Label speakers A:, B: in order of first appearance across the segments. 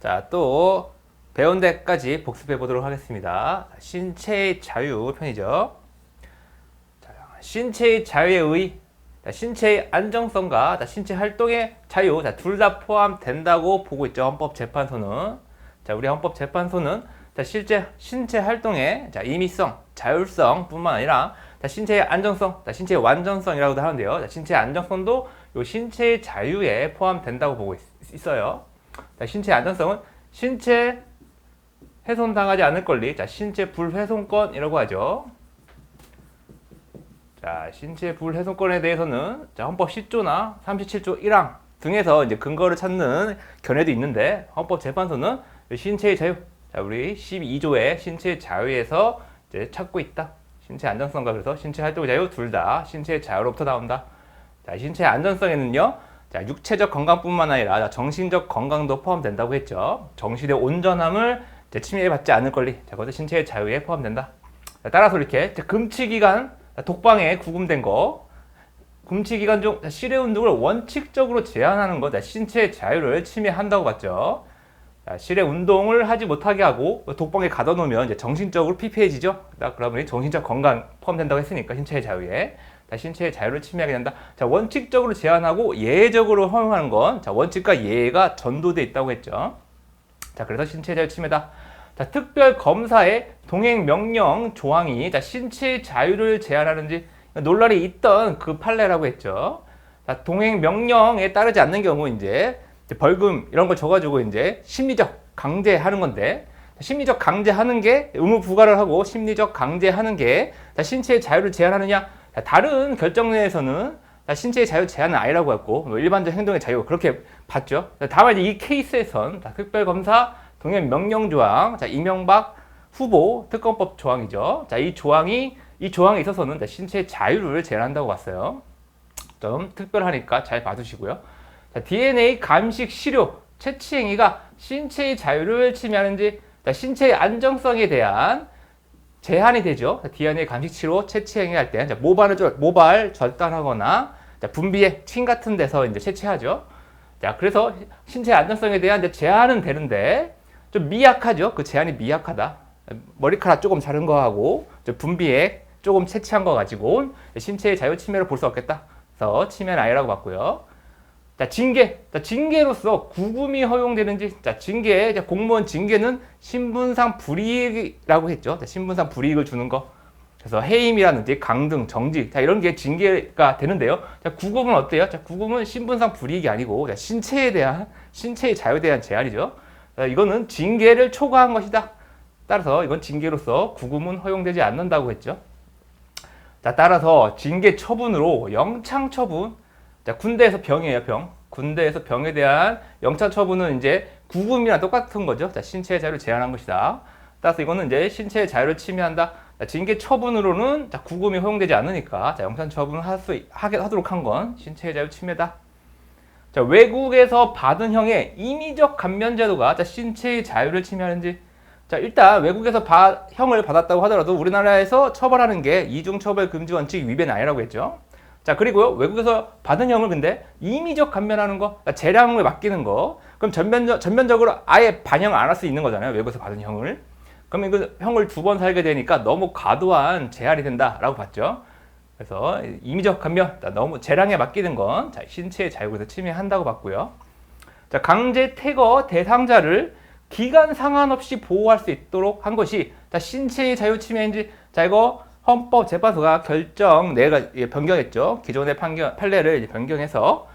A: 자, 또 배운 데까지 복습해 보도록 하겠습니다. 신체의 자유 편이죠. 자, 신체의 자유에 의의, 신체의 안정성과 신체 활동의 자유, 둘 다 포함된다고 보고 있죠. 헌법재판소는. 자, 우리 헌법재판소는 실제 신체 활동의 임의성, 자율성뿐만 아니라 신체의 안정성, 신체의 완전성이라고도 하는데요. 신체의 안정성도 요 신체의 자유에 포함된다고 보고 있어요. 신체 안전성은 신체 훼손당하지 않을 권리, 신체 불훼손권이라고 하죠. 자, 신체 불훼손권에 대해서는 헌법 10조나 37조 1항 등에서 이제 근거를 찾는 견해도 있는데 헌법재판소는 신체의 자유, 우리 12조의 신체의 자유에서 이제 찾고 있다. 신체 안전성과 그래서 신체 활동의 자유 둘 다 신체의 자유로부터 나온다. 자, 신체 안전성에는요. 자, 육체적 건강뿐만 아니라 정신적 건강도 포함된다고 했죠. 정신의 온전함을 침해받지 않을 권리, 그것도 신체의 자유에 포함된다. 자, 따라서 이렇게 금치기간, 독방에 구금된 거, 금치기간 중 실외 운동을 원칙적으로 제한하는 것, 신체의 자유를 침해한다고 봤죠. 자, 실외 운동을 하지 못하게 하고 독방에 가둬놓으면 이제 정신적으로 피폐해지죠. 그러면 정신적 건강 포함된다고 했으니까 신체의 자유에. 신체의 자유를 침해하게 된다. 자, 원칙적으로 제한하고 예외적으로 허용하는 건 원칙과 예외가 전도되어 있다고 했죠. 자, 그래서 신체의 자유 침해다. 자, 특별 검사의 동행 명령 조항이 신체의 자유를 제한하는지 논란이 있던 그 판례라고 했죠. 자, 동행 명령에 따르지 않는 경우 이제 벌금 이런 걸 줘가지고 이제 심리적 강제하는 건데, 심리적 강제하는 게 의무 부과를 하고 심리적 강제하는 게 신체의 자유를 제한하느냐? 다른 결정 내에서는 신체의 자유 제한은 아니라고 했고 일반적 행동의 자유 그렇게 봤죠. 다만 이 케이스에선 특별검사 동행 명령 조항, 이명박 후보 특검법 조항이죠. 이 조항에 있어서는 신체의 자유를 제한한다고 봤어요. 좀 특별하니까 잘 봐두시고요. DNA 감식 시료 채취 행위가 신체의 자유를 침해하는지 신체의 안정성에 대한 제한이 되죠. DNA 감식치로 채취 행위할 때 모발 절단하거나 분비에 침 같은 데서 이제 채취하죠. 자, 그래서 신체 안전성에 대한 제한은 되는데 좀 미약하죠. 그 제한이 미약하다. 머리카락 조금 자른 거하고 분비에 조금 채취한 거 가지고 신체의 자유 침해를 볼 수 없겠다. 그래서 침해는 아니라고 봤고요. 자, 징계로서 구금이 허용되는지, 징계, 공무원 징계는 신분상 불이익이라고 했죠. 신분상 불이익을 주는 거. 그래서 해임이라든지 강등, 정지, 이런 게 징계가 되는데요. 구금은 어때요? 구금은 신분상 불이익이 아니고, 신체의 자유에 대한 제한이죠. 이거는 징계를 초과한 것이다. 따라서 이건 징계로서 구금은 허용되지 않는다고 했죠. 자, 따라서 징계 처분으로 영창 처분, 군대에서 병이에요, 병. 군대에서 병에 대한 영창 처분은 이제 구금이랑 똑같은 거죠. 신체의 자유를 제한한 것이다. 따라서 이거는 이제 신체의 자유를 침해한다. 징계 처분으로는 구금이 허용되지 않으니까 영창 처분을 하도록 한 건 신체의 자유 침해다. 자, 외국에서 받은 형의 임의적 감면 제도가 신체의 자유를 침해하는지. 자, 일단 외국에서 형을 받았다고 하더라도 우리나라에서 처벌하는 게 이중처벌 금지 원칙 위배는 아니라고 했죠. 자, 그리고요, 외국에서 받은 형을 근데 임의적 감면하는 거, 재량을 맡기는 거, 그럼 전면적으로 아예 반영을 안 할 수 있는 거잖아요, 외국에서 받은 형을. 그러면 그 형을 2번 살게 되니까 너무 과도한 제한이 된다라고 봤죠. 그래서 임의적 감면, 너무 재량에 맡기는 건 신체의 자유에서 침해한다고 봤고요. 자, 강제 퇴거 대상자를 기간 상관없이 보호할 수 있도록 한 것이 신체의 자유 침해인지. 자, 이거 헌법재판소가 내가 변경했죠. 기존의 판례를 변경해서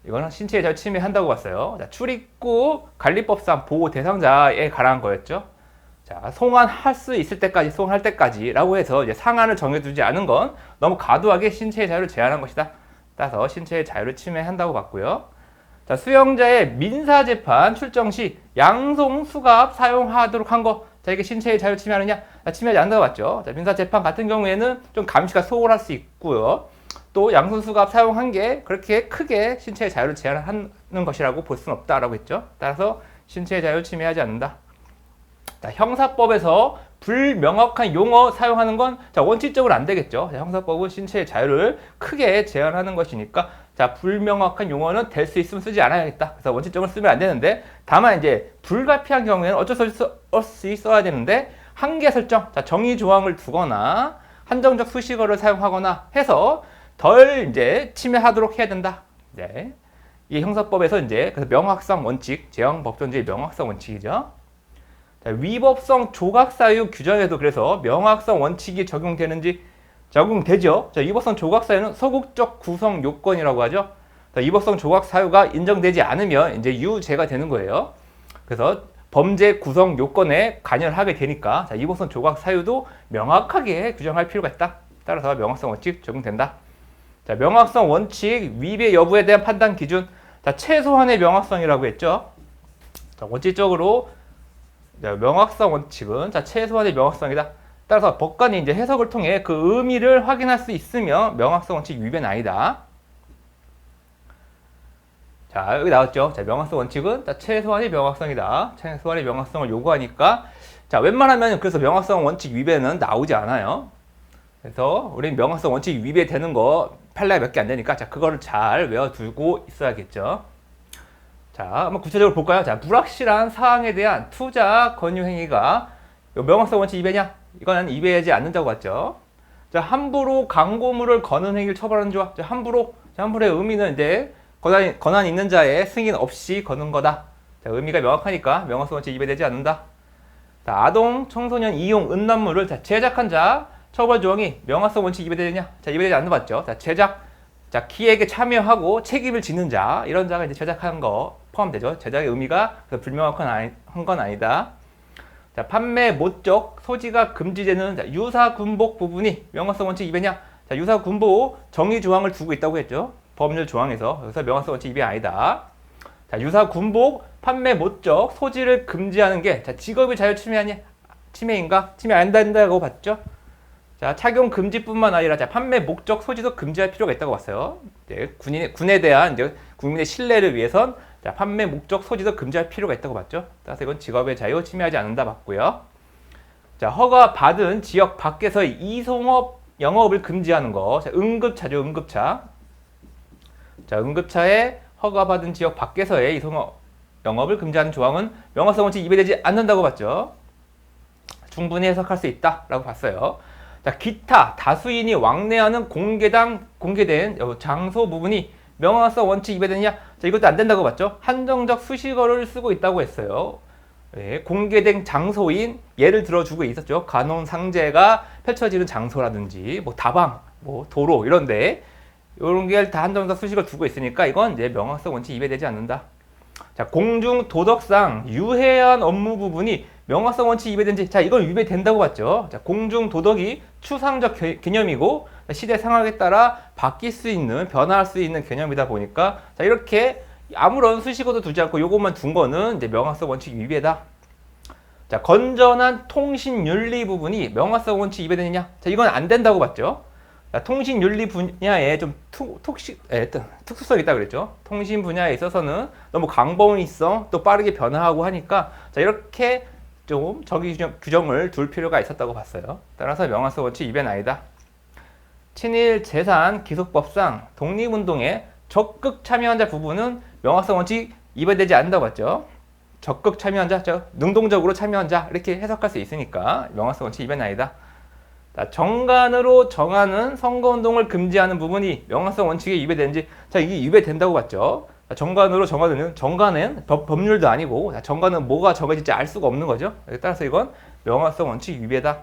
A: 이거는 신체의 자유 침해한다고 봤어요. 자, 출입국 관리법상 보호 대상자에 관한 거였죠. 자, 송환할 수 있을 때까지, 송환할 때까지라고 해서 이제 상한을 정해두지 않은 건 너무 과도하게 신체의 자유를 제한한 것이다. 따라서 신체의 자유를 침해한다고 봤고요. 자, 수용자의 민사재판 출정 시 양송 수갑 사용하도록 한 거. 자, 이게 신체의 자유 침해하느냐? 침해하지 않는다고 봤죠. 자, 민사재판 같은 경우에는 좀 감시가 소홀할 수 있고요. 또 양손수갑 사용한 게 그렇게 크게 신체의 자유를 제한하는 것이라고 볼 수는 없다라고 했죠. 따라서 신체의 자유를 침해하지 않는다. 자, 형사법에서 불명확한 용어 사용하는 건 원칙적으로 안 되겠죠. 자, 형사법은 신체의 자유를 크게 제한하는 것이니까 자, 불명확한 용어는 될 수 있으면 쓰지 않아야겠다. 그래서 원칙적으로 쓰면 안 되는데, 다만 이제 불가피한 경우에는 어쩔 수 없이 써야 되는데, 한계 설정, 자, 정의 조항을 두거나 한정적 수식어를 사용하거나 해서 덜 이제 침해하도록 해야 된다. 네. 이 형사법에서 이제 그래서 명확성 원칙, 제형법정주의 명확성 원칙이죠. 자, 위법성 조각사유 규정에도 그래서 명확성 원칙이 적용되죠. 자, 위법성 조각사유는 소극적 구성 요건이라고 하죠. 자, 위법성 조각사유가 인정되지 않으면 이제 유죄가 되는 거예요. 그래서 범죄 구성 요건에 관여하게 되니까 자, 위법성 조각사유도 명확하게 규정할 필요가 있다. 따라서 명확성 원칙 적용된다. 자, 명확성 원칙 위배 여부에 대한 판단 기준. 자, 최소한의 명확성이라고 했죠. 자, 원칙적으로 명확성 원칙은 자, 최소한의 명확성이다. 따라서 법관이 이제 해석을 통해 그 의미를 확인할 수 있으면 명확성 원칙 위배는 아니다. 자, 여기 나왔죠. 자, 명확성 원칙은 자, 최소한의 명확성이다. 최소한의 명확성을 요구하니까 자, 웬만하면 그래서 명확성 원칙 위배는 나오지 않아요. 그래서 우리는 명확성 원칙 위배되는 거 판례가 몇 개 안 되니까 자, 그거를 잘 외워두고 있어야겠죠. 자, 한번 구체적으로 볼까요? 자, 불확실한 사항에 대한 투자 권유 행위가 명확성 원칙 위배냐? 이거는 위배하지 않는다고 봤죠. 자, 함부로 광고물을 거는 행위를 처벌하는 조항. 자, 함부로의 의미는 이제 권한 있는 자의 승인 없이 거는 거다. 자, 의미가 명확하니까 명확성 원칙 위배되지 않는다. 자, 아동, 청소년 이용 음란물을 자, 제작한 자 처벌 조항이 명확성 원칙 위배되느냐? 자, 위배되지 않는 거 봤죠. 자, 자, 기획에 참여하고 책임을 지는 자, 이런 자가 이제 제작하는 거 포함되죠. 제작의 의미가 불명확한 건 아니다. 자, 판매 목적 소지가 금지되는 자, 유사 군복 부분이 명확성 원칙 위배냐? 자, 유사 군복 정의 조항을 두고 있다고 했죠. 법률 조항에서. 그래서 명확성 원칙 위배 아니다. 자, 유사 군복 판매 목적 소지를 금지하는 게 자, 직업의 자유 침해인가? 침해 안 된다고 봤죠. 자, 착용 금지뿐만 아니라 자, 판매 목적 소지도 금지할 필요가 있다고 봤어요. 이제 군에 대한 이제 국민의 신뢰를 위해선 자, 판매 목적 소지도 금지할 필요가 있다고 봤죠. 따라서 이건 직업의 자유 침해하지 않는다 봤고요. 자, 허가 받은 지역 밖에서의 이송업 영업을 금지하는 거. 자, 응급차죠, 응급차. 자, 응급차에 허가 받은 지역 밖에서의 이송업 영업을 금지하는 조항은 명확성 원칙 위배되지 않는다고 봤죠. 충분히 해석할 수 있다라고 봤어요. 자, 기타 다수인이 왕래하는 공개된 장소 부분이 명확성 원칙 위배되느냐? 자, 이것도 안 된다고 봤죠. 한정적 수식어를 쓰고 있다고 했어요. 네, 공개된 장소인 예를 들어주고 있었죠. 간혼 상제가 펼쳐지는 장소라든지 뭐 다방, 뭐 도로 이런데 이런 게 다 한정적 수식어를 두고 있으니까 이건 이제 명확성 원칙 위배되지 않는다. 자, 공중 도덕상 유해한 업무 부분이 명확성 원칙 위배된지, 자, 이건 위배된다고 봤죠. 자, 공중 도덕이 추상적 개념이고 시대 상황에 따라 바뀔 수 있는, 변화할 수 있는 개념이다 보니까 자, 이렇게 아무런 수식어도 두지 않고 요것만 둔 거는 이제 명확성 원칙 위배다. 자, 건전한 통신윤리 부분이 명확성 원칙 위배되느냐? 자, 이건 안 된다고 봤죠. 자, 통신윤리 분야에 좀 특수성이 있다 그랬죠. 통신 분야에 있어서는 너무 강범위 있어, 또 빠르게 변화하고 하니까 자, 이렇게 좀 정의 규정을 둘 필요가 있었다고 봤어요. 따라서 명확성 원칙 위배는 아니다. 친일 재산 기속법상 독립운동에 적극 참여한 자 부분은 명확성 원칙 위배되지 않는다고 봤죠. 적극 참여한 자, 능동적으로 참여한 자 이렇게 해석할 수 있으니까 명확성 원칙 위배는 아니다. 자, 정관으로 정하는 선거운동을 금지하는 부분이 명확성 원칙에 위배되는지, 자, 이게 위배된다고 봤죠. 자, 정관으로 정관은 법률도 아니고 자, 정관은 뭐가 정해질지 알 수가 없는 거죠. 따라서 이건 명확성 원칙 위배다.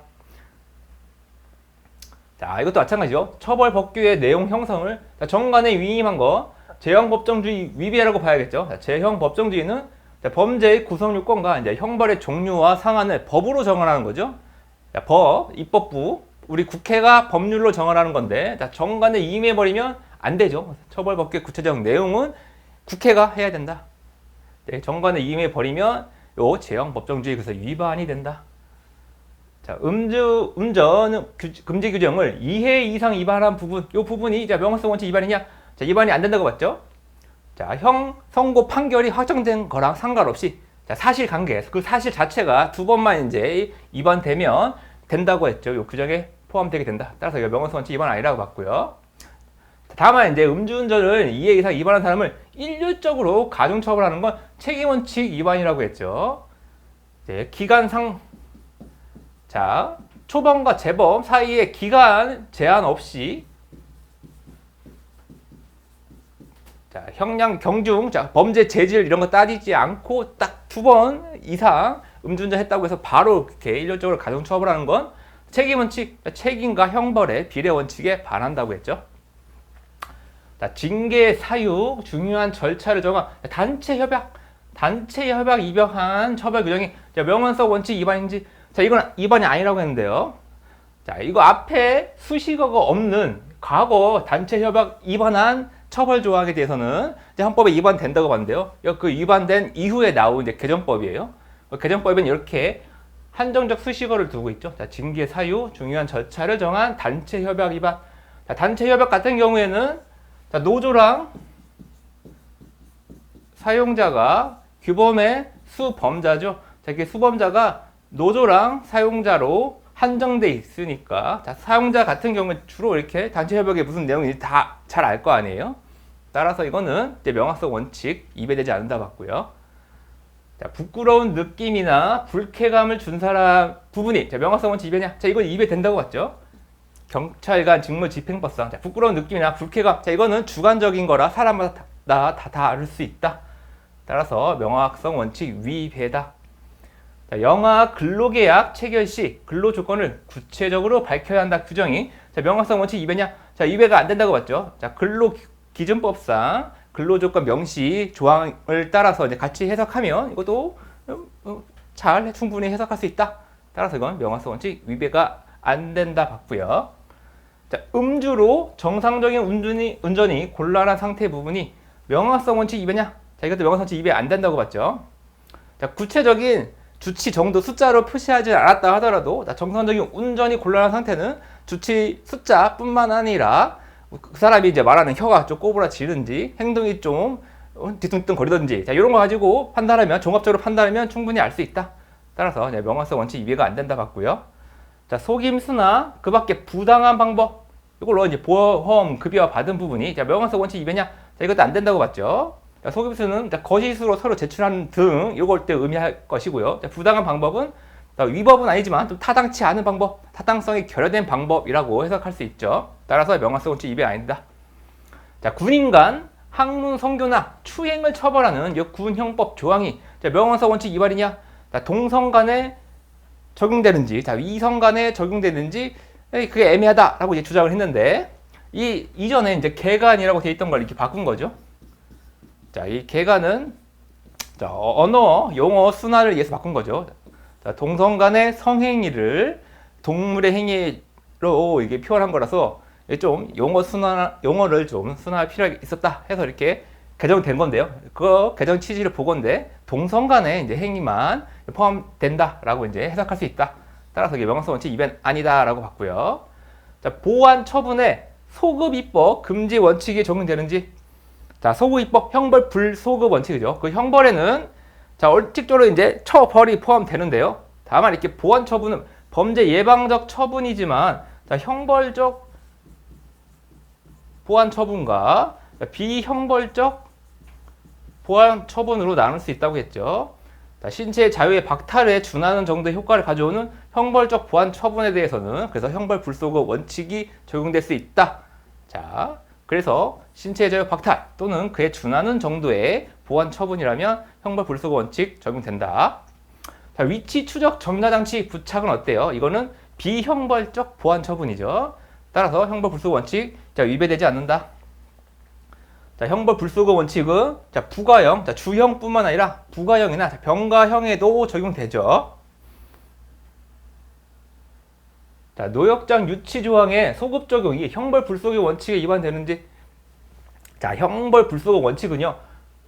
A: 자, 이것도 마찬가지죠. 처벌 법규의 내용 형성을 자, 정관에 위임한 거 제형 법정주의 위배라고 봐야겠죠. 자, 제형 법정주의는 자, 범죄의 구성 요건과 이제 형벌의 종류와 상한을 법으로 정하는 거죠. 자, 입법부, 우리 국회가 법률로 정하는 건데 자, 정관에 위임해버리면 안 되죠. 처벌 법규의 구체적 내용은 국회가 해야 된다. 네, 정관에 위임해버리면 요 제형 법정주의 그래서 위반이 된다. 자, 운전 금지 규정을 2회 이상 위반한 부분, 이 부분이 자, 명확성 원칙 위반이냐? 자, 위반이 안 된다고 봤죠? 자, 선고 판결이 확정된 거랑 상관없이 자, 사실관계, 그 사실 자체가 두 번만 이제 위반되면 된다고 했죠. 이 규정에 포함되게 된다. 따라서 이거 명확성 원칙 위반 아니라고 봤고요. 다만 이제 음주운전을 2회 이상 위반한 사람을 일률적으로 가중처벌하는 건 책임원칙 위반이라고 했죠. 이제 기간상 자 초범과 재범 사이에 기간 제한 없이 자 형량 경중 자 범죄 재질 이런 거 따지지 않고 딱 2번 이상 음주운전 했다고 해서 바로 이렇게 일률적으로 가중처벌하는 건 책임원칙 책임과 형벌의 비례 원칙에 반한다고 했죠. 자, 징계 사유 중요한 절차를 정한 단체 협약 위반한 처벌 규정이 명언성 원칙 위반인지 자 이건 위반이 아니라고 했는데요. 자 이거 앞에 수식어가 없는 과거 단체 협약 위반한 처벌 조항에 대해서는 이제 헌법에 위반된다고 봤는데요. 그 위반된 이후에 나온 이제 개정법이에요. 개정법에는 이렇게 한정적 수식어를 두고 있죠. 자, 징계 사유 중요한 절차를 정한 단체 협약 위반. 자, 단체 협약 같은 경우에는 자, 노조랑 사용자가 규범의 수범자죠. 자, 이렇게 수범자가 노조랑 사용자로 한정돼 있으니까 자, 사용자 같은 경우는 주로 이렇게 단체 협약에 무슨 내용인지 다 잘 알 거 아니에요. 따라서 이거는 이제 명확성 원칙 위배되지 않는다 봤고요. 자, 부끄러운 느낌이나 불쾌감을 준 사람 부분이 자, 명확성 원칙 위배냐? 자, 이건 위배된다고 봤죠. 경찰관 직무집행법상 자, 부끄러운 느낌이나 불쾌감 자, 이거는 주관적인 거라 사람마다 다 다를 수 있다. 따라서 명확성 원칙 위배다. 자, 영아 근로계약 체결 시 근로조건을 구체적으로 밝혀야 한다 규정이 자, 명확성 원칙 위배냐? 자, 위배가 안 된다고 봤죠. 자, 근로기준법상 근로조건 명시 조항을 따라서 이제 같이 해석하면 이것도 잘 충분히 해석할 수 있다. 따라서 이건 명확성 원칙 위배가 안 된다 봤고요. 자, 음주로 정상적인 운전이 곤란한 상태 부분이 명확성 원칙 위배냐? 자, 이것도 명확성 원칙 위배 안 된다고 봤죠. 자, 구체적인 주치 정도 숫자로 표시하지 않았다 하더라도 자, 정상적인 운전이 곤란한 상태는 주치 숫자뿐만 아니라 그 사람이 이제 말하는 혀가 좀 꼬부라지는지 행동이 좀 뒤뚱뚱 거리던지 자, 이런 거 가지고 판단하면 종합적으로 판단하면 충분히 알 수 있다. 따라서 명확성 원칙 위배가 안 된다 봤고요. 자, 속임수나 그 밖에 부당한 방법 이걸로 이제 보험 급여 받은 부분이 자, 명확성 원칙 위배냐? 자, 이것도 안 된다고 봤죠. 자, 속임수는 자, 거짓으로 서로 제출하는 등 이걸 때 의미할 것이고요. 자, 부당한 방법은 자, 위법은 아니지만 좀 타당치 않은 방법, 타당성이 결여된 방법이라고 해석할 수 있죠. 따라서 명확성 원칙 위배 아니다. 자, 군인 간 학문 성교나 추행을 처벌하는 군형법 조항이 자, 명확성 원칙 위반이냐? 자, 동성 간에 적용되는지, 자, 이성 간에 적용되는지 그게 애매하다라고 이제 주장을 했는데 이전에 이제 개간이라고 되어 있던 걸 이렇게 바꾼 거죠. 자, 이 개간은 자, 언어, 용어 순화를 위해서 바꾼 거죠. 자, 동성 간의 성행위를 동물의 행위로 이게 표현한 거라서 좀 용어를 좀 순화할 필요가 있었다 해서 이렇게 개정된 건데요. 그 개정 취지를 보건데 동성 간의 이제 행위만 포함된다라고 이제 해석할 수 있다. 따라서 이게 명확성 원칙 위반 아니다라고 봤고요. 자, 보안 처분에 소급 입법 금지 원칙이 적용되는지 자, 소급 입법 형벌 불소급 원칙이죠. 그 형벌에는 자, 원칙적으로 이제 처벌이 포함되는데요. 다만 이렇게 보안 처분은 범죄 예방적 처분이지만 자, 형벌적 보안 처분과 비형벌적 보안 처분으로 나눌 수 있다고 했죠. 자, 신체 자유의 박탈에 준하는 정도의 효과를 가져오는 형벌적 보안 처분에 대해서는 그래서 형벌 불소급 원칙이 적용될 수 있다. 자, 그래서 신체 자유 박탈 또는 그에 준하는 정도의 보안 처분이라면 형벌 불소급 원칙 적용된다. 자, 위치 추적 전자장치 부착은 어때요? 이거는 비형벌적 보안 처분이죠. 따라서 형벌 불소급 원칙 자, 위배되지 않는다. 자, 형벌 불소급 원칙은 자, 부가형, 자, 주형뿐만 아니라 부가형이나 자, 병가형에도 적용되죠. 자, 노역장 유치 조항의 소급 적용이 형벌 불소급 원칙에 위반되는지 자, 형벌 불소급 원칙은요.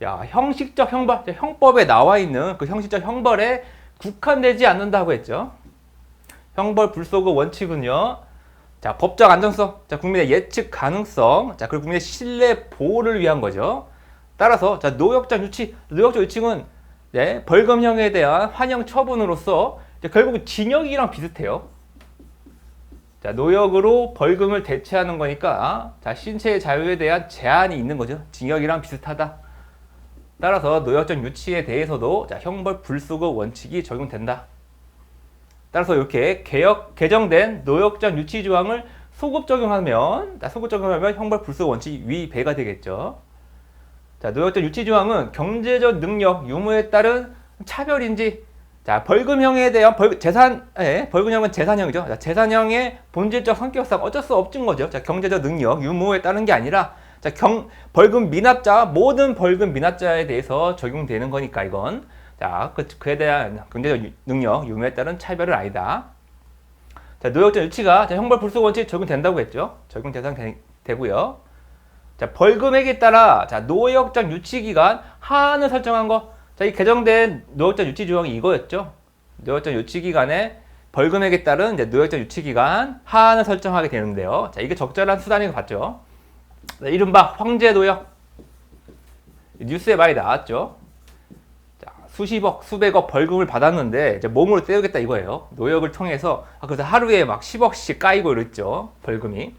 A: 야, 형식적 형벌, 형법에 나와 있는 그 형식적 형벌에 국한되지 않는다고 했죠. 형벌 불소급 원칙은요. 자, 법적 안정성, 자, 국민의 예측 가능성, 자, 그리고 국민의 신뢰 보호를 위한 거죠. 따라서 자, 노역장 유치는 네, 벌금형에 대한 환영 처분으로서 결국 징역이랑 비슷해요. 자, 노역으로 벌금을 대체하는 거니까 자, 신체의 자유에 대한 제한이 있는 거죠. 징역이랑 비슷하다. 따라서 노역적 유치에 대해서도 자, 형벌 불수급 원칙이 적용된다. 따라서 이렇게 개정된 노역적 유치 조항을 소급 적용하면 형벌 불수급 원칙이 위배가 되겠죠. 자, 노역적 유치 조항은 경제적 능력, 유무에 따른 차별인지, 자, 벌금형에 대한 벌금형은 재산형이죠. 자, 재산형의 본질적 성격상 어쩔 수 없는 거죠. 자, 경제적 능력, 유무에 따른 게 아니라 자, 벌금 미납자, 모든 벌금 미납자에 대해서 적용되는 거니까 이건 자, 그에 대한 경제적 능력, 유무에 따른 차별은 아니다. 자, 노역적 유치가 자, 형벌 불수급 원칙 적용된다고 했죠. 적용 대상 되고요. 자, 벌금액에 따라 자, 노역적 유치 기간 하한을 설정한 거. 자, 이 개정된 노역적 유치 조항이 이거였죠. 노역적 유치 기간에 벌금액에 따른 이제 노역적 유치 기간 하한을 설정하게 되는데요. 자, 이게 적절한 수단인 거 봤죠. 자, 이른바 황제 노역. 뉴스에 많이 나왔죠. 자, 수십억, 수백억 벌금을 받았는데 이제 몸으로 때우겠다 이거예요. 노역을 통해서 그래서 하루에 막 10억씩 까이고 이랬죠. 벌금이.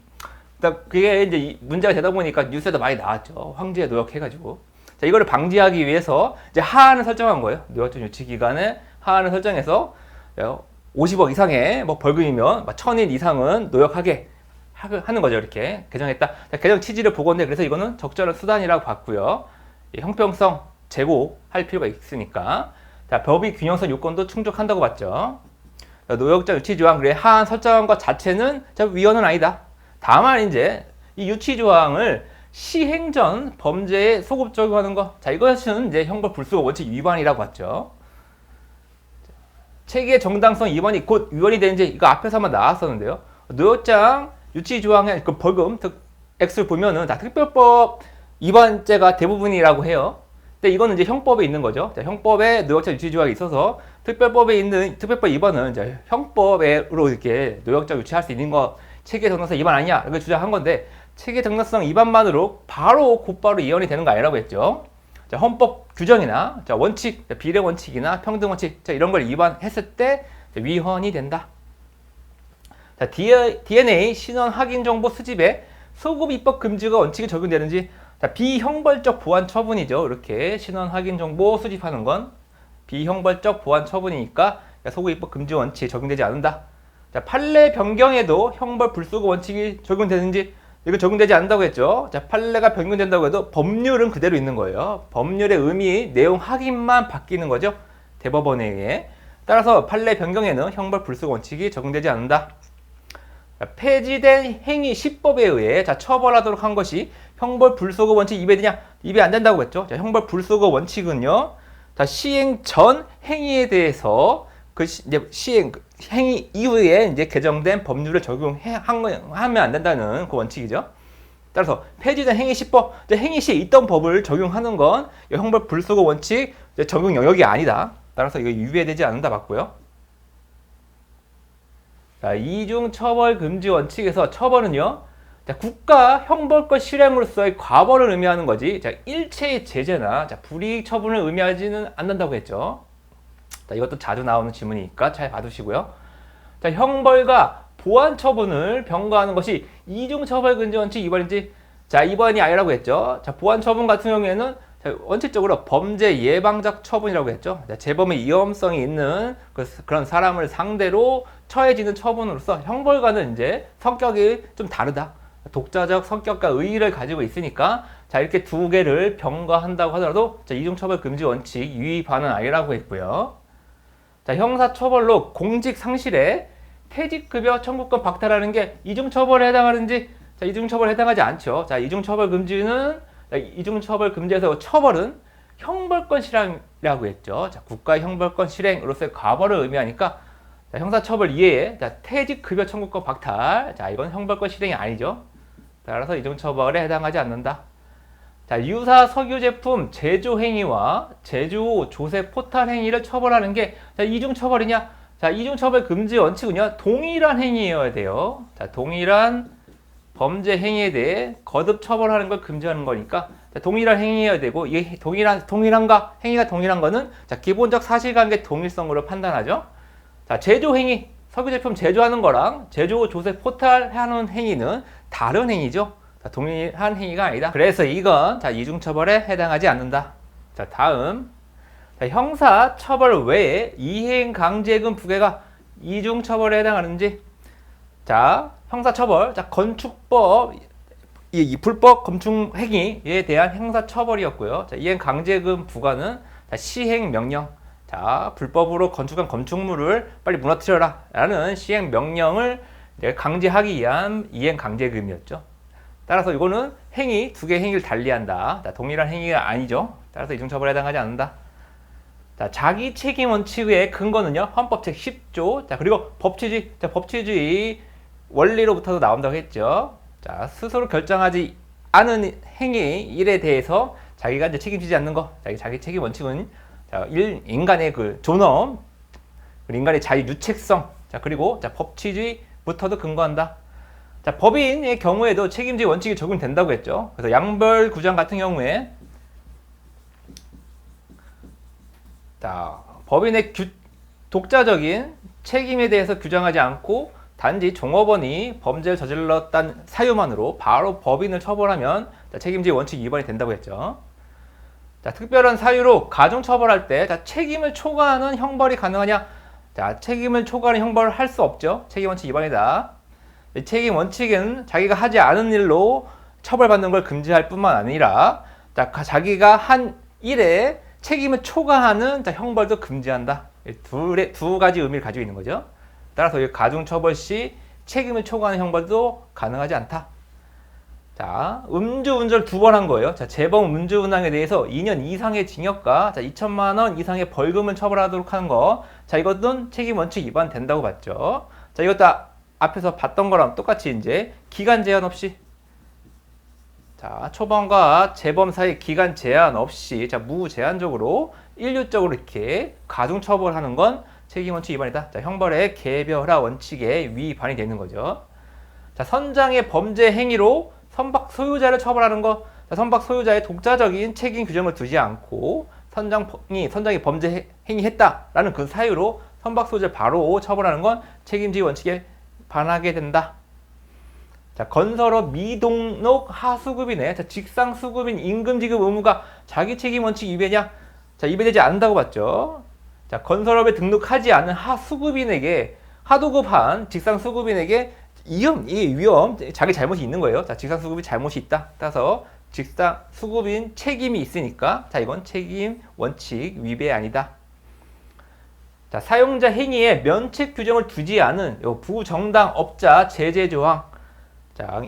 A: 그게 이제 문제가 되다 보니까 뉴스에도 많이 나왔죠. 황제 노역 해가지고. 자, 이거를 방지하기 위해서 이제 하한을 설정한 거예요. 노역적 유치 기간에 하한을 설정해서 50억 이상의 뭐 벌금이면 1000일 이상은 노역하게 하는 거죠. 이렇게 개정했다. 자, 개정 취지를 보건데 그래서 이거는 적절한 수단이라고 봤고요. 형평성 제고할 필요가 있으니까. 자, 법의 균형성 요건도 충족한다고 봤죠. 자, 노역적 유치 조항 그래 하한 설정한 것 자체는 위헌은 아니다. 다만 이제 이 유치 조항을 시행 전 범죄에 소급 적용하는 거. 자, 이것은 이제 형벌 불수급 원칙 위반이라고 봤죠. 체계 정당성 위반이 곧 위헌이 되는지 이거 앞에서 한번 나왔었는데요. 노역장 유치 조항의 그 벌금 액수를 보면은 다 특별법 위반죄가 대부분이라고 해요. 근데 이거는 이제 형법에 있는 거죠. 자, 형법에 노역장 유치 조항이 있어서 특별법에 있는 특별법 위반은 이제 형법으로 이렇게 노역장 유치할 수 있는 거 체계 정당성 위반 아니냐 이렇게 주장한 건데. 체계 정당성 위반만으로 곧바로 위헌이 되는 거 아니라고 했죠. 자, 헌법 규정이나 자, 원칙, 비례 원칙이나 평등 원칙 자, 이런 걸 위반했을 때 위헌이 된다. 자, DNA 신원 확인 정보 수집에 소급 입법 금지가 원칙이 적용되는지 자, 비형벌적 보안 처분이죠. 이렇게 신원 확인 정보 수집하는 건 비형벌적 보안 처분이니까 소급 입법 금지 원칙이 적용되지 않는다. 자, 판례 변경에도 형벌 불수급 원칙이 적용되는지 이거 적용되지 않는다고 했죠. 자, 판례가 변경된다고 해도 법률은 그대로 있는 거예요. 법률의 의미, 내용 확인만 바뀌는 거죠. 대법원에 의해. 따라서 판례 변경에는 형벌 불수급 원칙이 적용되지 않는다. 자, 폐지된 행위 10법에 의해 자, 처벌하도록 한 것이 형벌 불수급 원칙 위배되냐? 위배 안 된다고 했죠. 자, 형벌 불수급 원칙은요. 자, 시행 전 행위에 대해서 이제 행위 이후에 이제 개정된 법률을 적용하면 안 된다는 그 원칙이죠. 따라서 폐지된 행위 10법, 행위 시에 있던 법을 적용하는 건 형벌 불수급 원칙 적용 영역이 아니다. 따라서 이거 위배되지 않는다 봤고요. 자, 이중 처벌 금지 원칙에서 처벌은요. 자, 국가 형벌권 실행으로서의 과벌을 의미하는 거지. 자, 일체의 제재나 불이익 처분을 의미하지는 않는다고 했죠. 자, 이것도 자주 나오는 질문이니까 잘 봐두시고요. 자, 형벌과 보안 처분을 병가하는 것이 이중 처벌 금지 원칙 위반인지 자, 위반이 아니라고 했죠. 자, 보안 처분 같은 경우에는 자, 원칙적으로 범죄 예방적 처분이라고 했죠. 자, 재범의 위험성이 있는 그런 사람을 상대로 처해지는 처분으로서 형벌과는 이제 성격이 좀 다르다. 독자적 성격과 의의를 가지고 있으니까 자, 이렇게 두 개를 병가한다고 하더라도 자, 이중 처벌 금지 원칙 위반은 아니라고 했고요. 자, 형사처벌로 공직 상실에 퇴직급여 청구권 박탈하는 게 이중처벌에 해당하는지 자, 이중처벌에 해당하지 않죠. 자, 이중처벌 금지는 이중처벌 금지에서 처벌은 형벌권 실행이라고 했죠. 자, 국가 형벌권 실행으로서의 과벌을 의미하니까 자, 형사처벌 이외에 자, 퇴직급여 청구권 박탈 자, 이건 형벌권 실행이 아니죠. 따라서 이중처벌에 해당하지 않는다. 자, 유사 석유 제품 제조 행위와 제조 조세 포탈 행위를 처벌하는 게 자, 이중 처벌이냐? 자, 이중 처벌 금지 원칙은요. 동일한 행위여야 돼요. 자, 동일한 범죄 행위에 대해 거듭 처벌하는 걸 금지하는 거니까 자, 동일한 행위여야 되고 이게 동일한가? 행위가 동일한 거는 자, 기본적 사실관계 동일성으로 판단하죠. 자, 제조 행위 석유 제품 제조하는 거랑 제조, 조세, 포탈하는 행위는 다른 행위죠. 자, 동일한 행위가 아니다. 그래서 이건 자, 이중처벌에 해당하지 않는다. 자, 다음. 자, 형사처벌 외에 이행강제금 부과가 이중처벌에 해당하는지. 자, 형사처벌. 자, 건축법, 이 불법 건축 행위에 대한 형사처벌이었고요. 자, 이행강제금 부과는 자, 시행명령. 자, 불법으로 건축한 건축물을 빨리 무너뜨려라 라는 시행명령을 강제하기 위한 이행강제금이었죠. 따라서 이거는 행위, 두 개의 행위를 달리한다. 자, 동일한 행위가 아니죠. 따라서 이중처벌에 해당하지 않는다. 자, 자기 책임 원칙의 근거는요, 헌법 제10조. 자, 그리고 법치주의. 자, 법치주의 원리로부터도 나온다고 했죠. 자, 스스로 결정하지 않은 행위, 일에 대해서 자기가 이제 책임지지 않는 거. 자기 책임 원칙은 자, 인간의 그 존엄, 인간의 자유 유책성. 자, 그리고 자, 법치주의부터도 근거한다. 자, 법인의 경우에도 책임주의 원칙이 적용된다고 했죠. 그래서 양벌 구장 같은 경우에 자, 법인의 독자적인 책임에 대해서 규정하지 않고 단지 종업원이 범죄를 저질렀다는 사유만으로 바로 법인을 처벌하면 자, 책임주의 원칙 위반이 된다고 했죠. 자, 특별한 사유로 가중처벌할 때 자, 책임을 초과하는 형벌이 가능하냐? 자, 책임을 초과하는 형벌을 할 수 없죠. 책임 원칙 위반이다. 책임 원칙은 자기가 하지 않은 일로 처벌받는 걸 금지할 뿐만 아니라 자, 자기가 한 일에 책임을 초과하는 자, 형벌도 금지한다. 두 가지 의미를 가지고 있는 거죠. 따라서 가중처벌 시 책임을 초과하는 형벌도 가능하지 않다. 자, 음주운전을 2번 한 거예요. 자, 재범 음주운항에 대해서 2년 이상의 징역과 자, 2천만 원 이상의 벌금을 처벌하도록 하는 거. 자, 이것은 책임 원칙 위반 된다고 봤죠. 자, 이것도 앞에서 봤던 거랑 똑같이 이제 기간 제한 없이 자, 초범과 재범 사이 기간 제한 없이 자, 무제한적으로 일률적으로 이렇게 가중 처벌하는 건 책임 원칙 위반이다. 자, 형벌의 개별화 원칙에 위반이 되는 거죠. 자, 선장의 범죄 행위로 선박 소유자를 처벌하는 거. 자, 선박 소유자의 독자적인 책임 규정을 두지 않고 선장이 범죄 행위했다라는 그 사유로 선박 소유자를 바로 처벌하는 건 책임주의 원칙에 반하게 된다. 자, 건설업 미등록 하수급이네. 자, 직상수급인 임금지급 의무가 자기 책임 원칙 위배냐? 자, 위배되지 않는다고 봤죠. 자, 건설업에 등록하지 않은 하수급인에게 하도급한 직상수급인에게 위험, 자기 잘못이 있는 거예요. 자, 직상수급이 잘못이 있다. 따라서 직상수급인 책임이 있으니까 자, 이건 책임 원칙 위배 아니다. 자, 사용자 행위에 면책 규정을 두지 않은 부정당 업자 제재 조항. 자,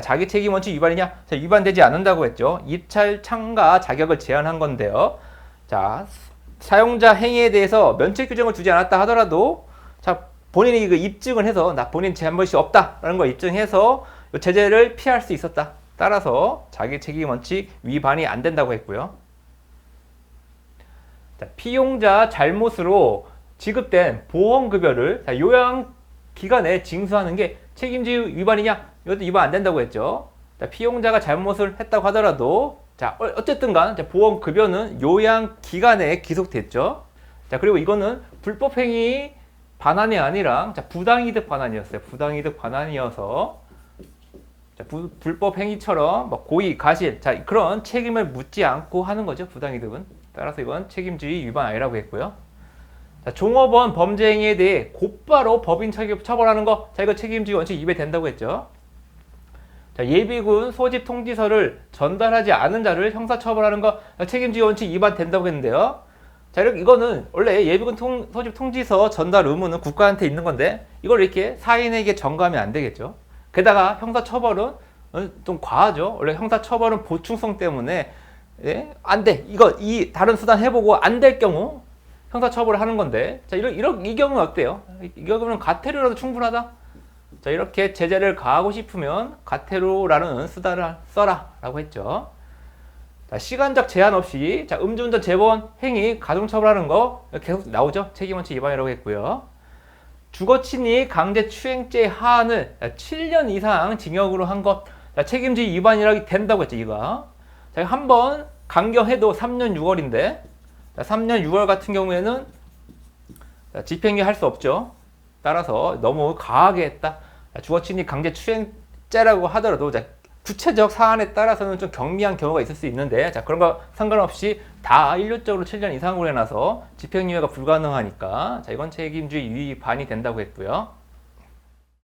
A: 자기 책임 원칙 위반이냐? 자, 위반되지 않는다고 했죠. 입찰 참가 자격을 제한한 건데요. 자, 사용자 행위에 대해서 면책 규정을 두지 않았다 하더라도 자, 본인이 그 입증을 해서 나 본인 잘못이 없다라는 걸 입증해서 제재를 피할 수 있었다. 따라서 자기 책임 원칙 위반이 안 된다고 했고요. 자, 피용자 잘못으로 지급된 보험급여를 요양기관에 징수하는 게 책임주의 위반이냐? 이것도 위반 안 된다고 했죠. 자, 피용자가 잘못을 했다고 하더라도 자, 어쨌든 간 보험급여는 요양기관에 기속됐죠. 자, 그리고 이거는 불법행위 반환이 아니라 자, 부당이득 반환이었어요. 부당이득 반환이어서 자, 불법 행위처럼 고의, 가실 자, 그런 책임을 묻지 않고 하는 거죠. 부당이득은. 따라서 이건 책임주의 위반 아니라고 했고요. 자, 종업원 범죄 행위에 대해 곧바로 법인 처벌하는 거. 자, 이거 책임주의 원칙 위배된다고 했죠. 자, 예비군 소집 통지서를 전달하지 않은 자를 형사처벌하는 거. 책임주의 원칙 위반된다고 했는데요. 자, 이거는 원래 예비군 소집 통지서 전달 의무는 국가한테 있는 건데 이걸 이렇게 사인에게 전가하면 안 되겠죠. 게다가 형사처벌은 좀 과하죠. 원래 형사처벌은 보충성 때문에 안 돼. 이 다른 수단 해보고 안 될 경우 형사처벌을 하는 건데 자, 이 경우는 어때요? 이 경우는 가태료라도 충분하다. 자, 이렇게 제재를 가하고 싶으면 가태료라는 수단을 써라 라고 했죠. 자, 시간적 제한 없이 자, 음주운전 재범 행위 가중처벌하는 거 계속 나오죠. 책임원칙 위반이라고 했고요. 주거침입 강제추행죄 하한을 7년 이상 징역으로 한 것 책임주의 위반이라고 된다고 했죠. 이거 자, 한번 강경해도 3년 6월인데 3년 6월 같은 경우에는 집행유예 할 수 없죠. 따라서 너무 과하게 했다. 주거침입 강제추행죄라고 하더라도 구체적 사안에 따라서는 좀 경미한 경우가 있을 수 있는데 그런 거 상관없이 다 일률적으로 7년 이상으로 해놔서 집행유예가 불가능하니까 이건 책임주의 위반이 된다고 했고요.